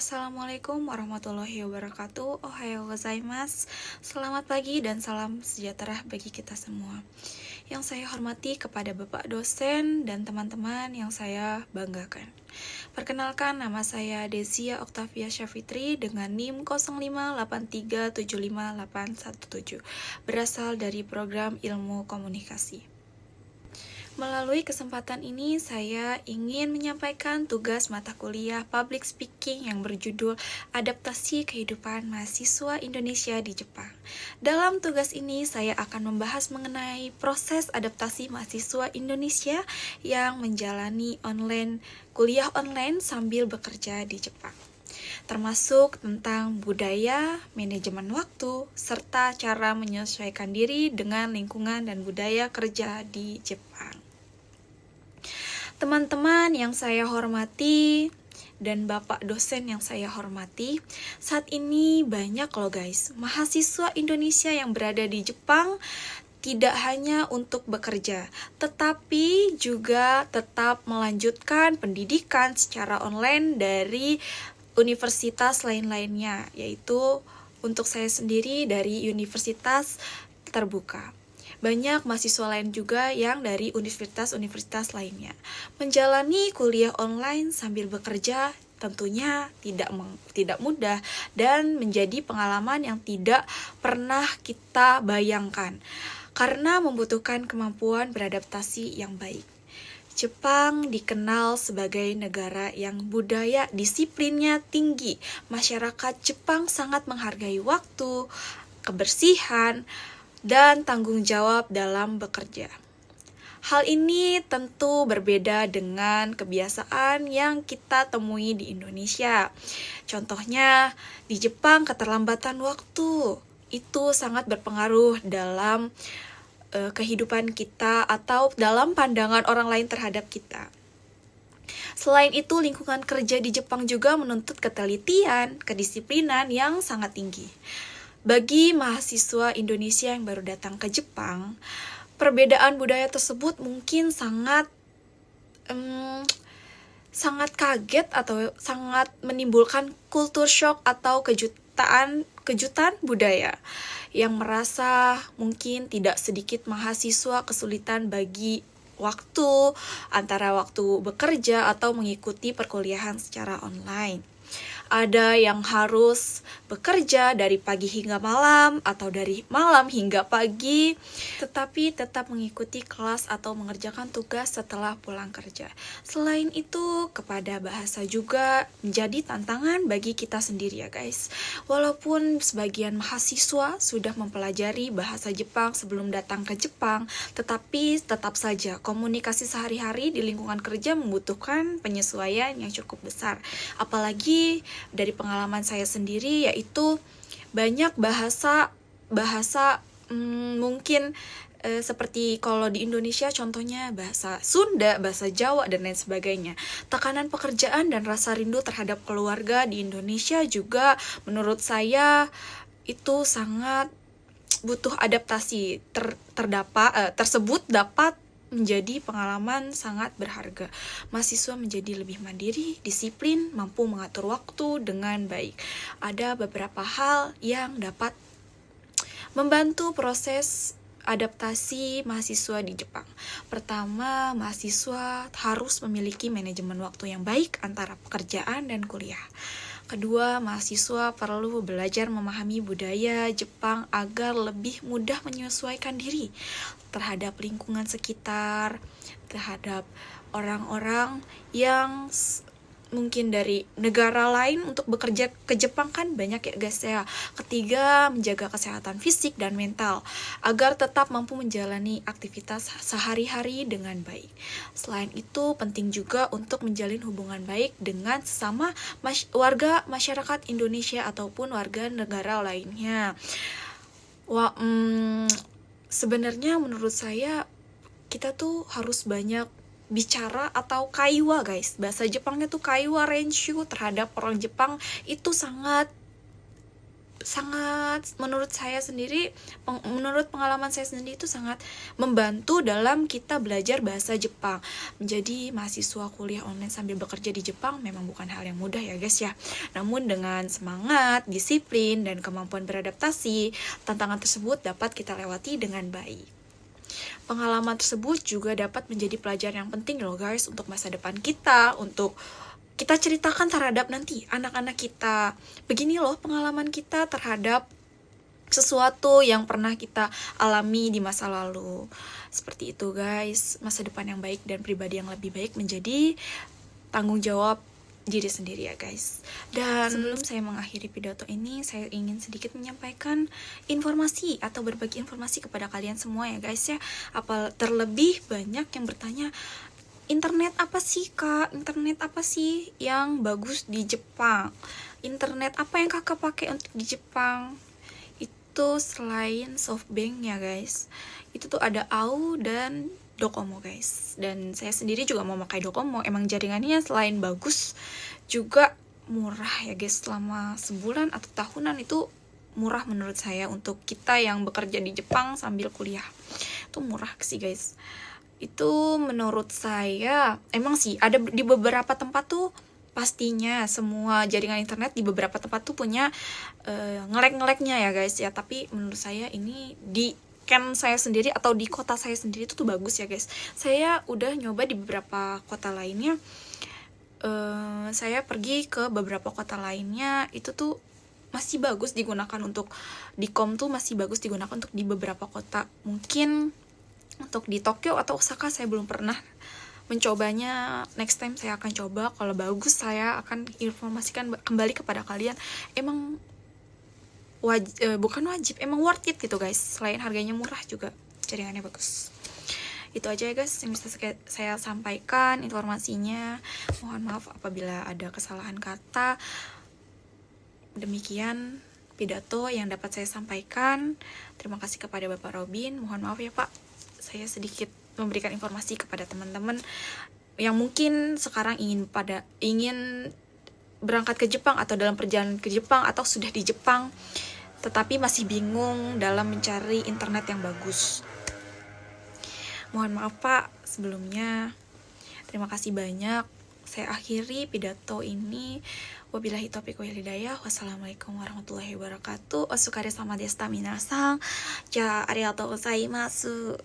Assalamualaikum warahmatullahi wabarakatuh. Ohayo gozaimasu. Selamat pagi dan salam sejahtera bagi kita semua. Yang saya hormati kepada Bapak dosen dan teman-teman yang saya banggakan. Perkenalkan, nama saya Desia Oktavia Syafitri dengan NIM 058375817, berasal dari program Ilmu Komunikasi. Melalui kesempatan ini, saya ingin menyampaikan tugas mata kuliah Public Speaking yang berjudul Adaptasi Kehidupan Mahasiswa Indonesia di Jepang. Dalam tugas ini, saya akan membahas mengenai proses adaptasi mahasiswa Indonesia yang menjalani kuliah online sambil bekerja di Jepang, termasuk tentang budaya, manajemen waktu, serta cara menyesuaikan diri dengan lingkungan dan budaya kerja di Jepang. Teman-teman yang saya hormati dan Bapak dosen yang saya hormati, saat ini banyak loh guys, mahasiswa Indonesia yang berada di Jepang tidak hanya untuk bekerja, tetapi juga tetap melanjutkan pendidikan secara online dari universitas lain-lainnya, yaitu untuk saya sendiri dari universitas terbuka. Banyak mahasiswa lain juga yang dari universitas-universitas lainnya. Menjalani kuliah online sambil bekerja tentunya tidak mudah dan menjadi pengalaman yang tidak pernah kita bayangkan karena membutuhkan kemampuan beradaptasi yang baik. Jepang dikenal sebagai negara yang budaya disiplinnya tinggi. Masyarakat Jepang sangat menghargai waktu, kebersihan, dan tanggung jawab dalam bekerja. Hal ini tentu berbeda dengan kebiasaan yang kita temui di Indonesia. Contohnya, di Jepang keterlambatan waktu itu sangat berpengaruh dalam kehidupan kita atau dalam pandangan orang lain terhadap kita. Selain itu, lingkungan kerja di Jepang juga menuntut ketelitian, kedisiplinan yang sangat tinggi. Bagi mahasiswa Indonesia yang baru datang ke Jepang, perbedaan budaya tersebut mungkin sangat kaget atau sangat menimbulkan culture shock atau kejutan budaya yang merasa mungkin tidak sedikit mahasiswa kesulitan bagi waktu antara waktu bekerja atau mengikuti perkuliahan secara online. Ada yang harus bekerja dari pagi hingga malam atau dari malam hingga pagi, tetapi tetap mengikuti kelas atau mengerjakan tugas setelah pulang kerja. Selain itu, kepada bahasa juga menjadi tantangan bagi kita sendiri ya guys. Walaupun sebagian mahasiswa sudah mempelajari bahasa Jepang sebelum datang ke Jepang, tetapi tetap saja komunikasi sehari-hari di lingkungan kerja membutuhkan penyesuaian yang cukup besar. Apalagi dari pengalaman saya sendiri, yaitu banyak bahasa mungkin seperti kalau di Indonesia contohnya bahasa Sunda, bahasa Jawa, dan lain sebagainya. Tekanan pekerjaan dan rasa rindu terhadap keluarga di Indonesia juga menurut saya itu sangat butuh adaptasi. Tersebut dapat menjadi pengalaman sangat berharga. Mahasiswa menjadi lebih mandiri, disiplin, mampu mengatur waktu dengan baik. Ada beberapa hal yang dapat membantu proses adaptasi mahasiswa di Jepang. Pertama, mahasiswa harus memiliki manajemen waktu yang baik antara pekerjaan dan kuliah. Kedua, mahasiswa perlu belajar memahami budaya Jepang agar lebih mudah menyesuaikan diri terhadap lingkungan sekitar, terhadap orang-orang yang mungkin dari negara lain untuk bekerja ke Jepang kan banyak ya guys ya. Ketiga, menjaga kesehatan fisik dan mental agar tetap mampu menjalani aktivitas sehari-hari dengan baik. Selain itu, penting juga untuk menjalin hubungan baik dengan sesama warga masyarakat Indonesia ataupun warga negara lainnya. Sebenarnya menurut saya kita tuh harus banyak bicara atau kaiwa guys. Bahasa Jepangnya tuh kaiwa renshu terhadap orang Jepang itu sangat sangat, menurut pengalaman saya sendiri itu sangat membantu dalam kita belajar bahasa Jepang. Menjadi mahasiswa kuliah online sambil bekerja di Jepang memang bukan hal yang mudah ya guys ya. Namun dengan semangat, disiplin, dan kemampuan beradaptasi, tantangan tersebut dapat kita lewati dengan baik. Pengalaman tersebut juga dapat menjadi pelajaran yang penting loh guys untuk masa depan kita, untuk kita ceritakan terhadap nanti anak-anak kita. Begini loh pengalaman kita terhadap sesuatu yang pernah kita alami di masa lalu. Seperti itu guys, masa depan yang baik dan pribadi yang lebih baik menjadi tanggung jawab diri sendiri ya guys. Dan sebelum saya mengakhiri pidato ini, saya ingin sedikit menyampaikan informasi atau berbagi informasi kepada kalian semua ya guys ya. Terlebih banyak yang bertanya, internet apa sih kak? Internet apa sih yang bagus di Jepang? Internet apa yang kakak pakai untuk di Jepang? Itu selain SoftBank ya guys, itu tuh ada AU dan Docomo guys. Dan saya sendiri juga mau pakai Docomo. Emang jaringannya selain bagus juga murah ya guys. Selama sebulan atau tahunan itu murah menurut saya untuk kita yang bekerja di Jepang sambil kuliah. Itu murah sih guys. Itu menurut saya emang sih ada di beberapa tempat tuh pastinya semua jaringan internet di beberapa tempat tuh punya ngelek-ngeleknya ya guys ya, tapi menurut saya ini di camp saya sendiri atau di kota saya sendiri itu tuh bagus ya guys. Saya udah nyoba di beberapa kota lainnya, saya pergi ke beberapa kota lainnya itu tuh masih bagus digunakan untuk di kom tuh masih bagus digunakan untuk di beberapa kota. Mungkin untuk di Tokyo atau Osaka saya belum pernah mencobanya. Next time saya akan coba. Kalau bagus saya akan informasikan kembali kepada kalian. Emang bukan wajib, emang worth it gitu guys. Selain harganya murah juga jaringannya bagus. Itu aja ya guys yang bisa saya sampaikan informasinya. Mohon maaf apabila ada kesalahan kata. Demikian pidato yang dapat saya sampaikan. Terima kasih kepada Bapak Robin. Mohon maaf ya Pak, saya sedikit memberikan informasi kepada teman-teman yang mungkin sekarang ingin berangkat ke Jepang atau dalam perjalanan ke Jepang atau sudah di Jepang tetapi masih bingung dalam mencari internet yang bagus. Mohon maaf Pak sebelumnya. Terima kasih banyak. Saya akhiri pidato ini. Wabillahi taufiq wal hidayah. Wassalamualaikum warahmatullahi wabarakatuh. Osukare sama desta minasang. Ja arigatou gozaimasu.